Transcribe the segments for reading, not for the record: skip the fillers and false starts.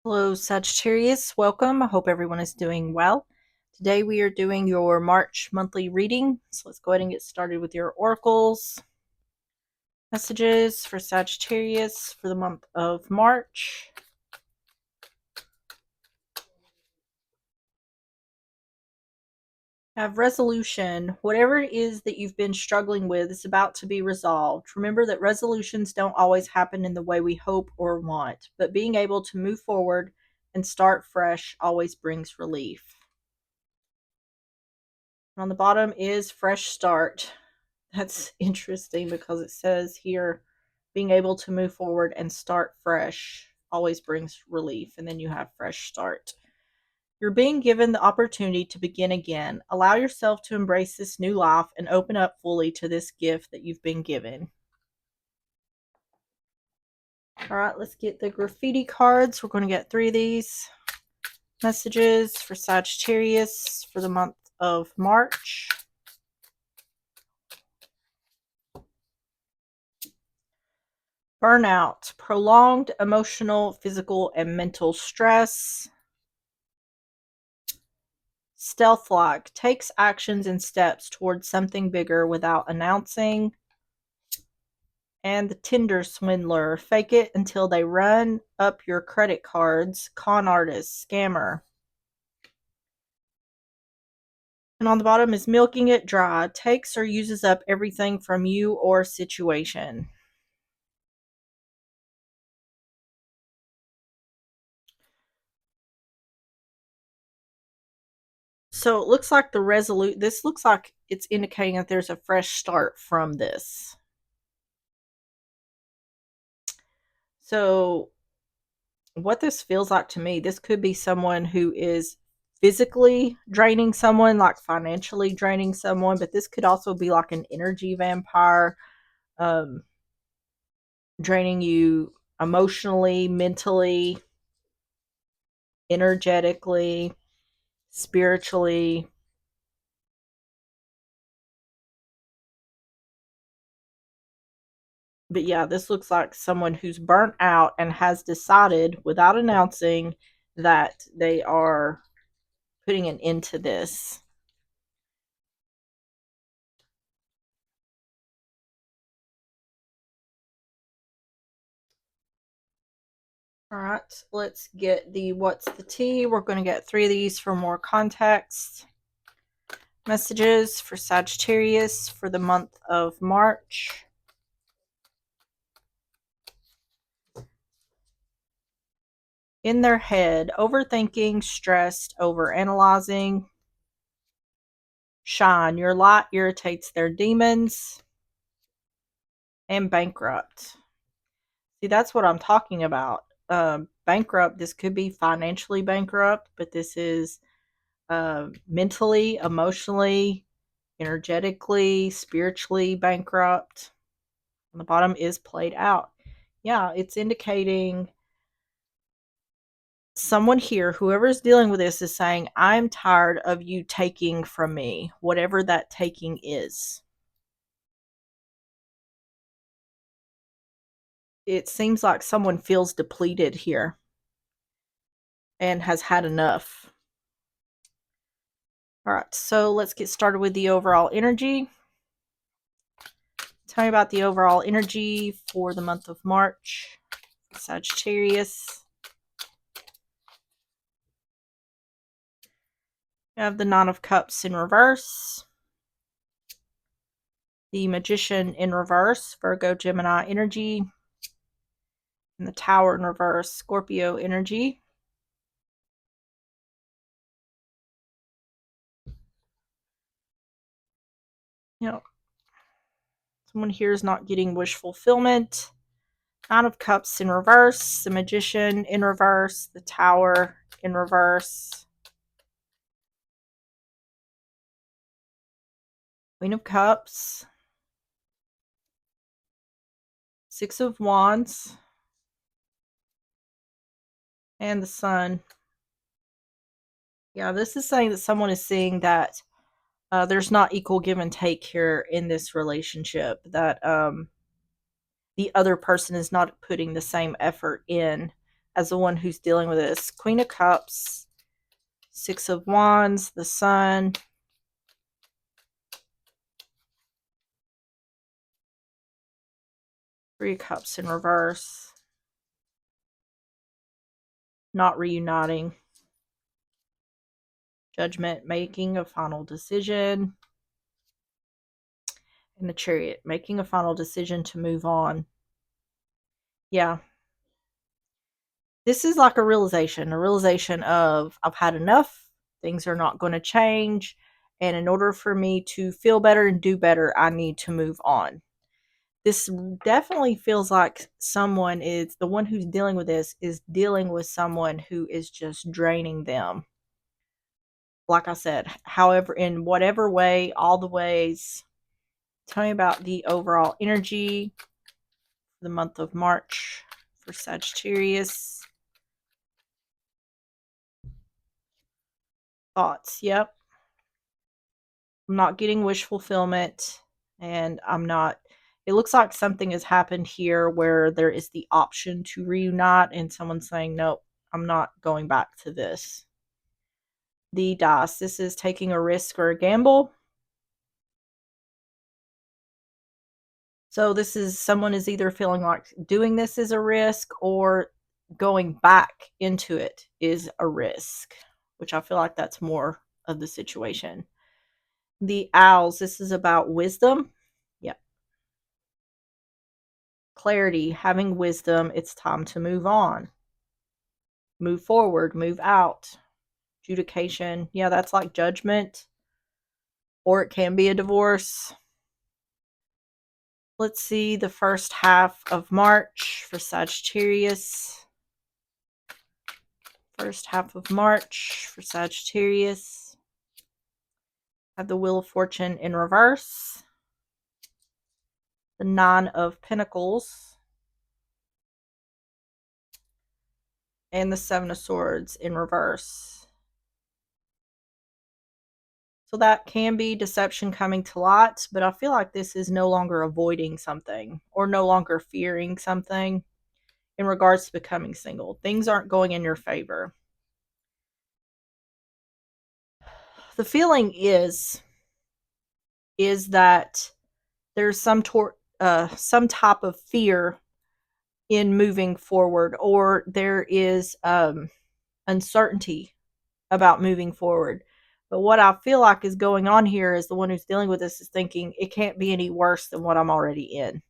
Hello, Sagittarius. Welcome. I hope everyone is doing well. Today we are doing your March monthly reading. So let's go ahead and get started with your oracles. Messages for Sagittarius for the month of March. Have resolution. Whatever it is that you've been struggling with is about to be resolved. Remember that resolutions don't always happen in the way we hope or want, but being able to move forward and start fresh always brings relief. On the bottom is fresh start. That's interesting because it says here being able to move forward and start fresh always brings relief. And then you have fresh start. You're being given the opportunity to begin again. Allow yourself to embrace this new life and open up fully to this gift that you've been given. All right, let's get the graffiti cards. We're going to get 3 of these messages for Sagittarius for the month of March. Burnout, prolonged emotional, physical, and mental stress. Stealth-like, takes actions and steps towards something bigger without announcing. And the Tinder swindler, fake it until they run up your credit cards. Con artist, scammer. And on the bottom is milking it dry, takes or uses up everything from you or situation. So it looks like this looks like it's indicating that there's a fresh start from this. So what this feels like to me, this could be someone who is physically draining someone, like financially draining someone, but this could also be like an energy vampire, um, draining you emotionally, mentally, energetically, spiritually. But yeah, this looks like someone who's burnt out and has decided without announcing that they are putting an end to this. All right, let's get the what's the tea. We're going to get 3 of these for more context. Messages for Sagittarius for the month of March. In their head, overthinking, stressed, overanalyzing. Shine, your light irritates their demons. And bankrupt. See, that's what I'm talking about. Bankrupt, this could be financially bankrupt, but this is mentally, emotionally, energetically, spiritually bankrupt. On the bottom is played out. Yeah, it's indicating someone here, whoever is dealing with this, is saying, I'm tired of you taking from me, whatever that taking is. It seems like someone feels depleted here and has had enough. All right, so let's get started with the overall energy. Tell me about the overall energy for the month of March, Sagittarius. You have the Nine of Cups in reverse, the Magician in reverse, Virgo, Gemini energy, and the Tower in reverse, Scorpio energy. You know, someone here is not getting wish fulfillment. Nine of Cups in reverse, the Magician in reverse, the Tower in reverse, Queen of Cups, Six of Wands, and the Sun. Yeah, this is saying that someone is seeing that there's not equal give and take here in this relationship, that the other person is not putting the same effort in as the one who's dealing with this. Queen of Cups, Six of Wands, the Sun, Three of Cups in reverse, not reuniting, Judgment, making a final decision, and the Chariot, making a final decision to move on. Yeah. This is like a realization of I've had enough, things are not going to change, and in order for me to feel better and do better, I need to move on. This definitely feels like someone is, the one who's dealing with this is dealing with someone who is just draining them. Like I said, however, in whatever way, all the ways. Tell me about the overall energy for the month of March for Sagittarius. Thoughts, yep. I'm not getting wish fulfillment, and I'm not, it looks like something has happened here where there is the option to reunite and someone's saying, nope, I'm not going back to this. The dice, this is taking a risk or a gamble. So this is, someone is either feeling like doing this is a risk or going back into it is a risk, which I feel like that's more of the situation. The owls, this is about wisdom. Yep. Clarity, having wisdom, it's time to move on. Move forward, move out. Adjudication, yeah, that's like judgment. Or it can be a divorce. Let's see the first half of March for Sagittarius. First half of March for Sagittarius. Have the Wheel of Fortune in reverse. The Nine of Pentacles. And the Seven of Swords in reverse. So that can be deception coming to light, but I feel like this is no longer avoiding something or no longer fearing something in regards to becoming single. Things aren't going in your favor. The feeling is that there's some type of fear in moving forward, or there is uncertainty about moving forward. But what I feel like is going on here is the one who's dealing with this is thinking it can't be any worse than what I'm already in.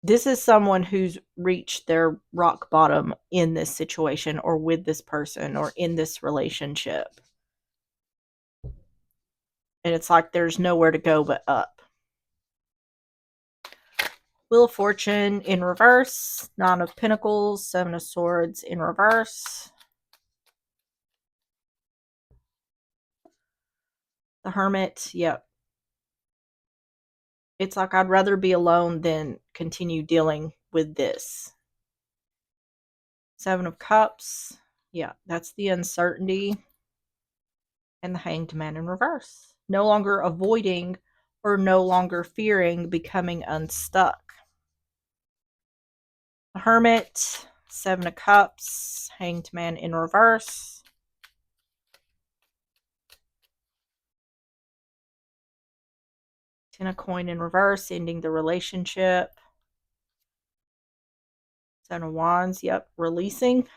This is someone who's reached their rock bottom in this situation or with this person or in this relationship. And it's like there's nowhere to go but up. Wheel of Fortune in reverse. Nine of Pentacles. Seven of Swords in reverse. The Hermit. Yep. It's like I'd rather be alone than continue dealing with this. Seven of Cups. Yeah, that's the uncertainty. And the Hanged Man in reverse. No longer avoiding or no longer fearing becoming unstuck. The Hermit, Seven of Cups, Hanged Man in reverse. Ten of Coin in reverse, ending the relationship. Seven of Wands, yep, releasing.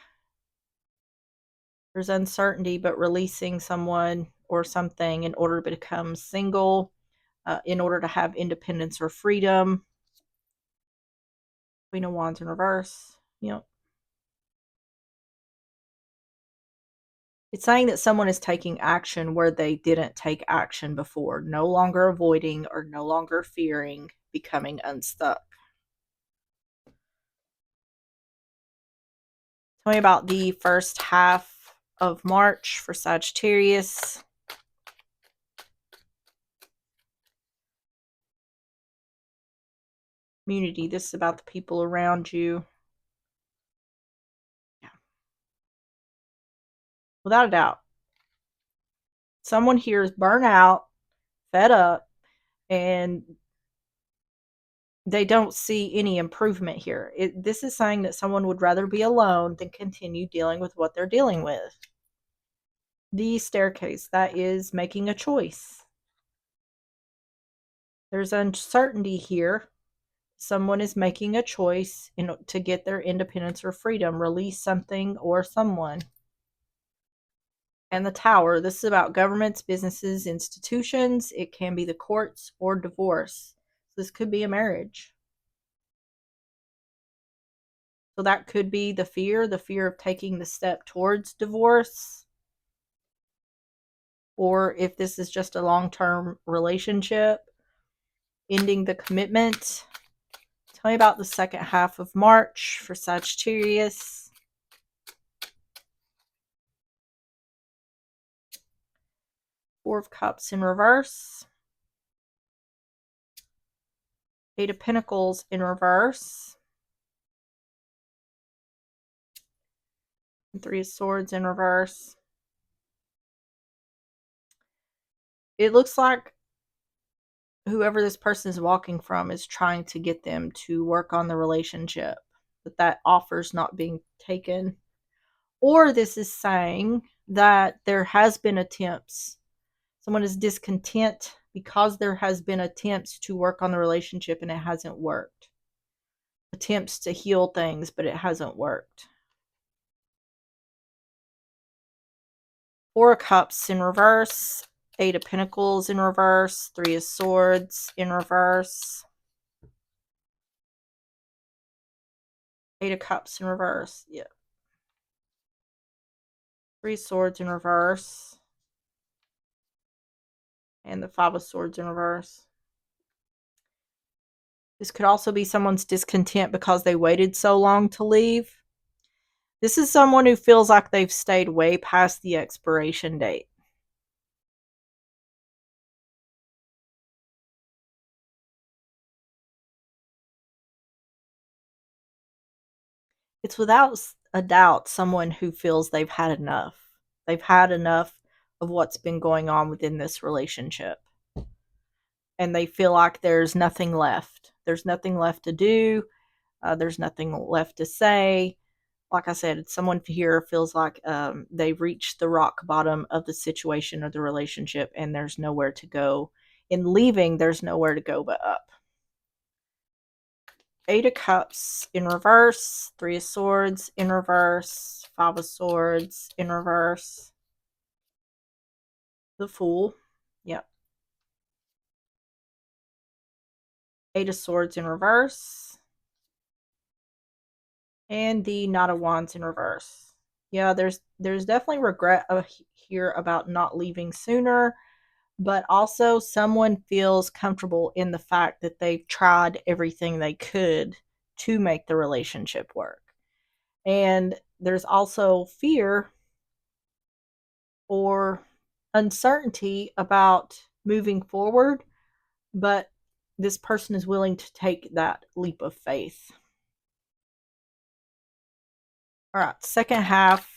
There's uncertainty, but releasing someone or something in order to become single, in order to have independence or freedom. Queen of Wands in reverse, yep. It's saying that someone is taking action where they didn't take action before, no longer avoiding or no longer fearing becoming unstuck. Tell me about the first half of March for Sagittarius. Community, this is about the people around you. Yeah. Without a doubt. Someone here is burnt out, fed up, and they don't see any improvement here. This is saying that someone would rather be alone than continue dealing with what they're dealing with. The staircase, that is making a choice. There's uncertainty here. Someone is making a choice to get their independence or freedom, release something or someone. And the Tower, this is about governments, businesses, institutions. It can be the courts or divorce. This could be a marriage. So that could be the fear of taking the step towards divorce. Or if this is just a long-term relationship, ending the commitment. Tell me about the second half of March for Sagittarius. Four of Cups in reverse. Eight of Pentacles in reverse. And Three of Swords in reverse. It looks like whoever this person is walking from is trying to get them to work on the relationship, but that offer's not being taken. Or this is saying that there has been attempts. Someone is discontent because there has been attempts to work on the relationship and it hasn't worked. Attempts to heal things, but it hasn't worked. Four of Cups in reverse. Eight of Pentacles in reverse. Three of Swords in reverse. Eight of Cups in reverse. Yeah. Three of Swords in reverse. And the Five of Swords in reverse. This could also be someone's discontent because they waited so long to leave. This is someone who feels like they've stayed way past the expiration date. It's without a doubt someone who feels they've had enough. They've had enough of what's been going on within this relationship. And they feel like there's nothing left. There's nothing left to do. There's nothing left to say. Like I said, someone here feels like they've reached the rock bottom of the situation or the relationship and there's nowhere to go. In leaving, there's nowhere to go but up. Eight of Cups in reverse. Three of Swords in reverse. Five of Swords in reverse. The Fool. Yep. Eight of Swords in reverse. And the Knight of Wands in reverse. Yeah, there's definitely regret here about not leaving sooner, but also someone feels comfortable in the fact that they've tried everything they could to make the relationship work. And there's also fear or uncertainty about moving forward, but this person is willing to take that leap of faith. All right, second half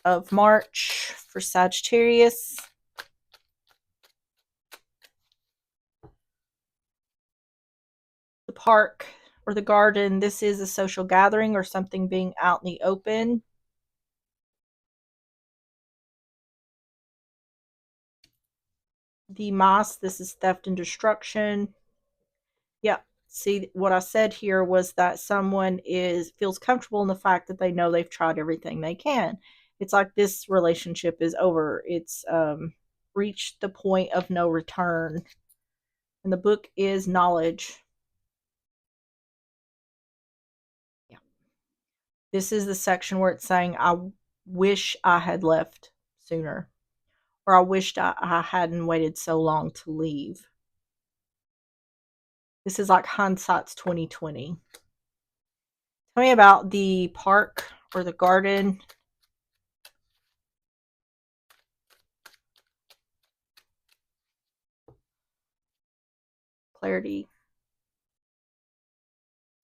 of March for Sagittarius. The park or the garden, this is a social gathering or something being out in the open. The moss, this is theft and destruction. Yeah, see, what I said here was that someone feels comfortable in the fact that they know they've tried everything they can. It's like this relationship is over. It's reached the point of no return. And the book is Knowledge. Yeah. This is the section where it's saying, I wish I had left sooner. Or I wished I hadn't waited so long to leave. This is like hindsight's 2020. Tell me about the park or the garden. Clarity.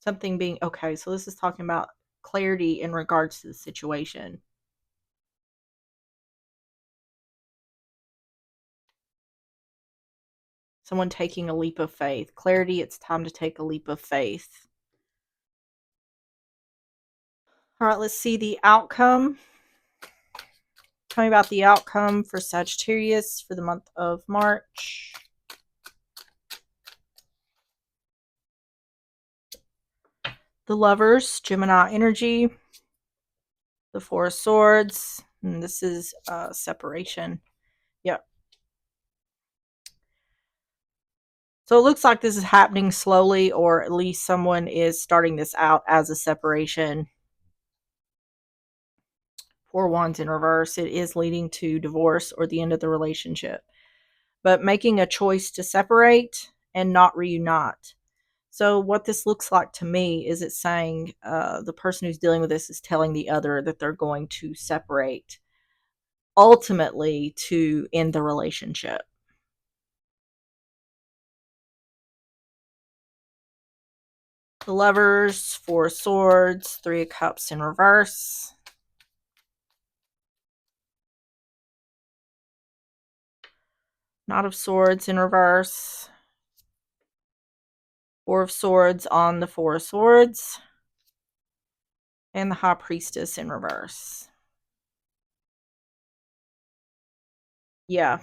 Something being okay. So this is talking about clarity in regards to the situation. Someone taking a leap of faith. Clarity, it's time to take a leap of faith. All right, let's see the outcome. Tell me about the outcome for Sagittarius for the month of March. The Lovers, Gemini energy. The Four of Swords. And this is separation. Yep. So it looks like this is happening slowly, or at least someone is starting this out as a separation. Four Wands in reverse. It is leading to divorce or the end of the relationship. But making a choice to separate and not reunite. So what this looks like to me is it's saying the person who's dealing with this is telling the other that they're going to separate, ultimately to end the relationship. The Lovers, Four of Swords, Three of Cups in reverse. Knight of Swords in reverse. Four of Swords on the Four of Swords. And the High Priestess in reverse. Yeah.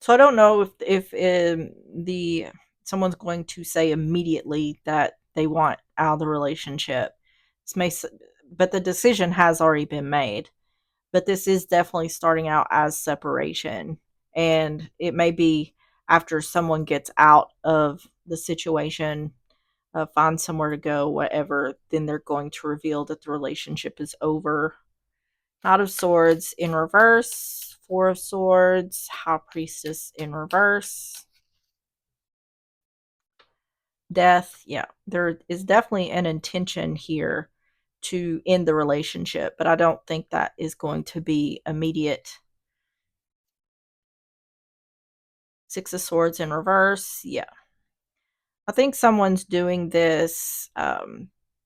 So I don't know if the someone's going to say immediately that they want out of the relationship. But the decision has already been made. But this is definitely starting out as separation, and it may be after someone gets out of the situation, finds somewhere to go, whatever, then they're going to reveal that the relationship is over. Knight of Swords in reverse, Four of Swords, High Priestess in reverse. Death, yeah, there is definitely an intention here to end the relationship, but I don't think that is going to be immediate. Six of Swords in reverse, yeah. I think someone's doing this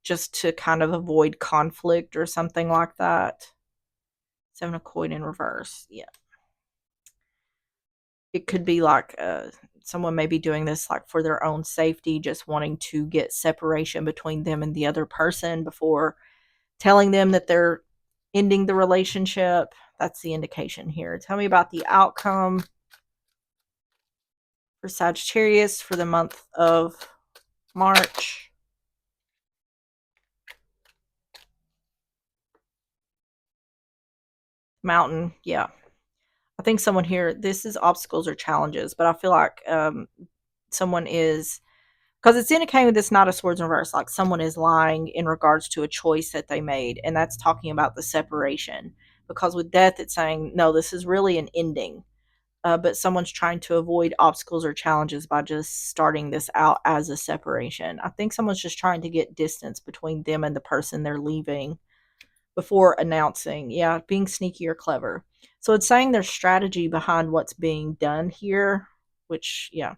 just to kind of avoid conflict or something like that. Seven of Coin in reverse, yeah. It could be like someone may be doing this like for their own safety, just wanting to get separation between them and the other person before telling them that they're ending the relationship. That's the indication here. Tell me about the outcome for Sagittarius for the month of March. Mountain, yeah. I think someone here, this is obstacles or challenges, but I feel like someone is, because it's indicating this Knight of Swords in reverse, like someone is lying in regards to a choice that they made, and that's talking about the separation. Because with death, it's saying, no, this is really an ending. But someone's trying to avoid obstacles or challenges by just starting this out as a separation. I think someone's just trying to get distance between them and the person they're leaving before announcing. Yeah, being sneaky or clever. So it's saying there's strategy behind what's being done here, which, yeah,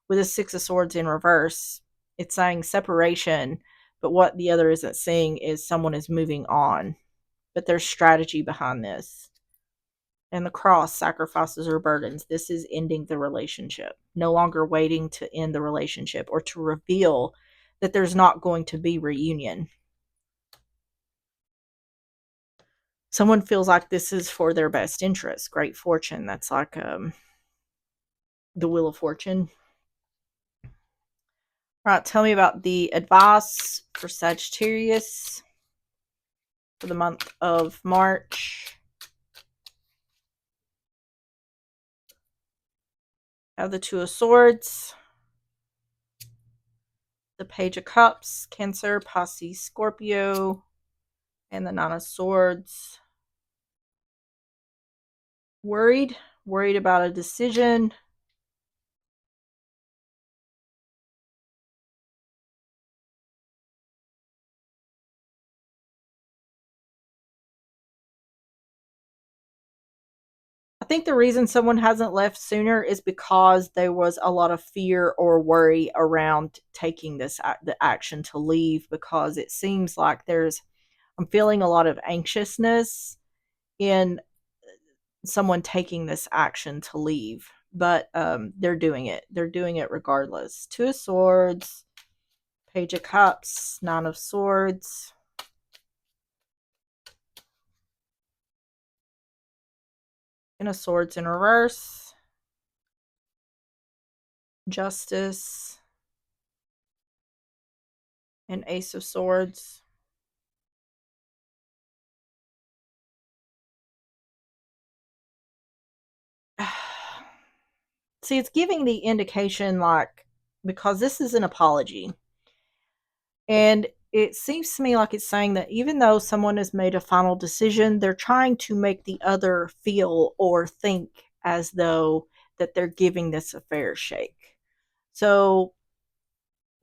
with a Six of Swords in reverse, it's saying separation, but what the other isn't seeing is someone is moving on. But there's strategy behind this. And the Cross, sacrifices or burdens. This is ending the relationship. No longer waiting to end the relationship or to reveal that there's not going to be reunion. Someone feels like this is for their best interest. Great fortune. That's like the Wheel of Fortune. All right, tell me about the advice for Sagittarius for the month of March. I have the Two of Swords, the Page of Cups, Cancer, Pisces, Scorpio, and the Nine of Swords. Worried about a decision. I think the reason someone hasn't left sooner is because there was a lot of fear or worry around taking the action to leave, because it seems like I'm feeling a lot of anxiousness in someone taking this action to leave, but they're doing it. They're doing it regardless. Two of Swords, Page of Cups, Nine of Swords, Ten of Swords in reverse, Justice, and Ace of Swords. See, it's giving the indication like, because this is an apology. And it seems to me like it's saying that even though someone has made a final decision, they're trying to make the other feel or think as though that they're giving this a fair shake. So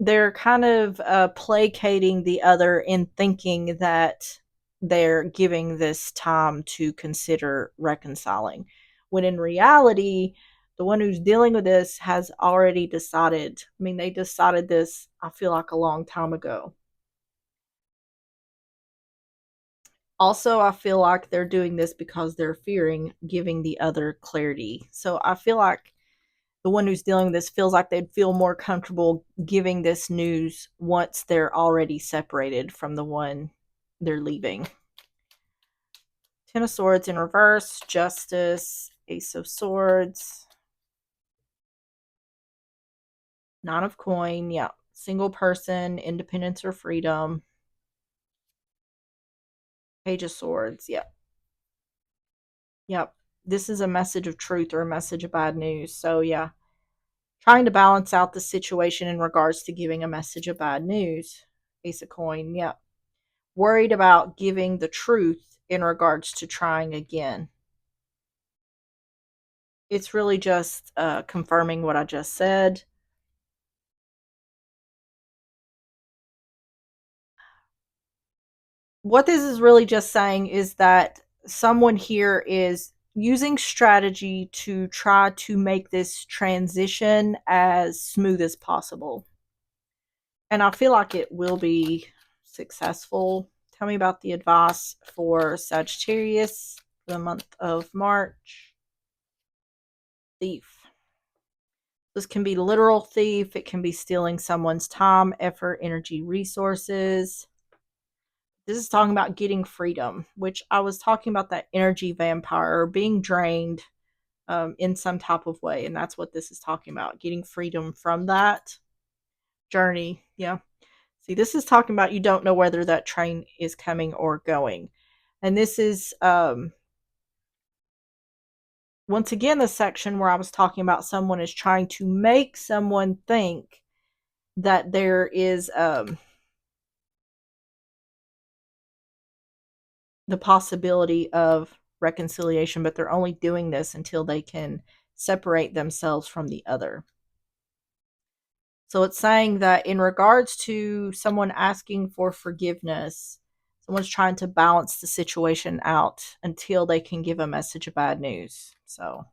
they're kind of placating the other in thinking that they're giving this time to consider reconciling. When in reality, the one who's dealing with this has already decided. I mean, they decided this, I feel like, a long time ago. Also, I feel like they're doing this because they're fearing giving the other clarity. So I feel like the one who's dealing with this feels like they'd feel more comfortable giving this news once they're already separated from the one they're leaving. Ten of Swords in reverse, Justice, Ace of Swords, Nine of Coin, yeah. Single person, independence or freedom. Page of Swords, yep. Yep. This is a message of truth or a message of bad news. So, yeah. Trying to balance out the situation in regards to giving a message of bad news. Ace of Coin, yep. Worried about giving the truth in regards to trying again. It's really just confirming what I just said. What this is really just saying is that someone here is using strategy to try to make this transition as smooth as possible. And I feel like it will be successful. Tell me about the advice for Sagittarius for the month of March. Thief. This can be literal thief. It can be stealing someone's time, effort, energy, resources. This is talking about getting freedom, which I was talking about that energy vampire or being drained in some type of way. And that's what this is talking about, getting freedom from that journey. Yeah. See, this is talking about you don't know whether that train is coming or going. And this is, once again, the section where I was talking about someone is trying to make someone think that there is the possibility of reconciliation, but they're only doing this until they can separate themselves from the other. So it's saying that in regards to someone asking for forgiveness, someone's trying to balance the situation out until they can give a message of bad news. So,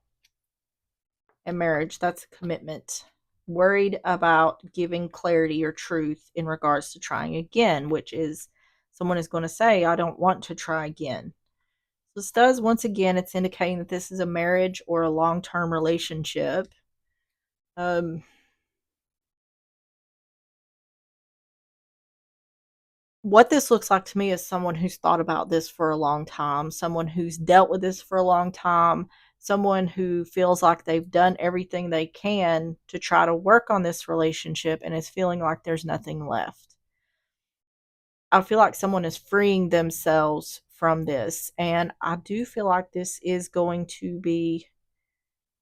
in marriage, that's a commitment. Worried about giving clarity or truth in regards to trying again, which is someone is going to say, I don't want to try again. This does, once again, it's indicating that this is a marriage or a long term relationship. Um, what this looks like to me is someone who's thought about this for a long time, someone who's dealt with this for a long time, someone who feels like they've done everything they can to try to work on this relationship and is feeling like there's nothing left. I feel like someone is freeing themselves from this, and I do feel like this is going to be,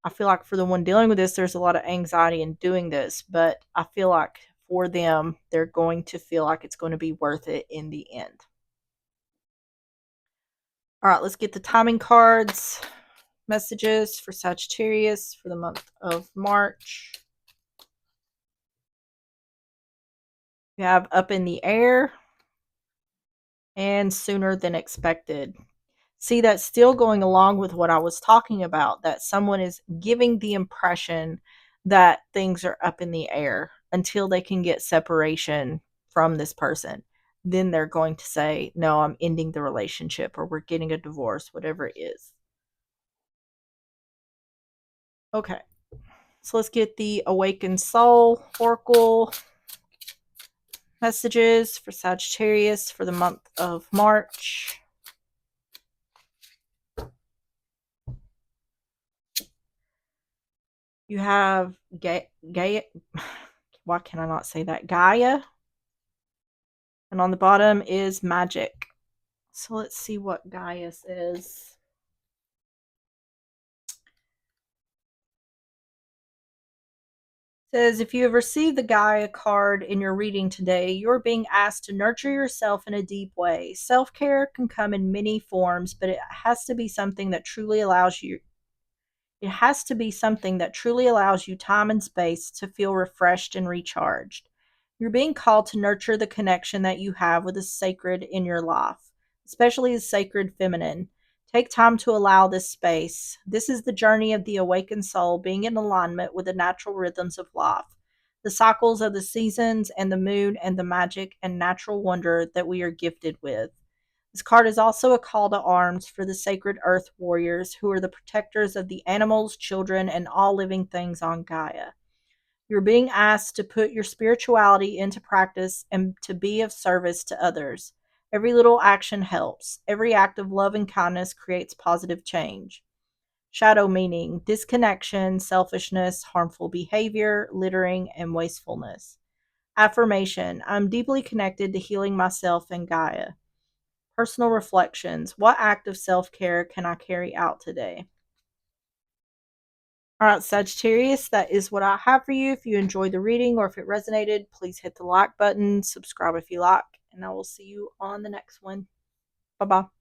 I feel like for the one dealing with this, there's a lot of anxiety in doing this, but I feel like for them, they're going to feel like it's going to be worth it in the end. All right, let's get the timing cards. Messages for Sagittarius for the month of March. We have up in the air and sooner than expected. See, that's still going along with what I was talking about, that someone is giving the impression that things are up in the air until they can get separation from this person. Then they're going to say, no, I'm ending the relationship or we're getting a divorce, whatever it is. Okay. So let's get the Awakened Soul Oracle messages for Sagittarius for the month of March. You have Gaia. Why can I not say that? Gaia. And on the bottom is Magic. So let's see what Gaius is. It says, if you have received the Gaia card in your reading today, you're being asked to nurture yourself in a deep way. Self-care can come in many forms, but it has to be something that truly allows you time and space to feel refreshed and recharged. You're being called to nurture the connection that you have with the sacred in your life, especially the sacred feminine. Take time to allow this space. This is the journey of the awakened soul being in alignment with the natural rhythms of life, the cycles of the seasons and the moon, and the magic and natural wonder that we are gifted with. This card is also a call to arms for the sacred earth warriors who are the protectors of the animals, children, and all living things on Gaia. You're being asked to put your spirituality into practice and to be of service to others. Every little action helps. Every act of love and kindness creates positive change. Shadow meaning disconnection, selfishness, harmful behavior, littering, and wastefulness. Affirmation I'm deeply connected to healing myself and Gaia. Personal reflections. What act of self care can I carry out today? All right, Sagittarius, that is what I have for you. If you enjoyed the reading or if it resonated, please hit the like button, subscribe if you like, and I will see you on the next one. Bye bye.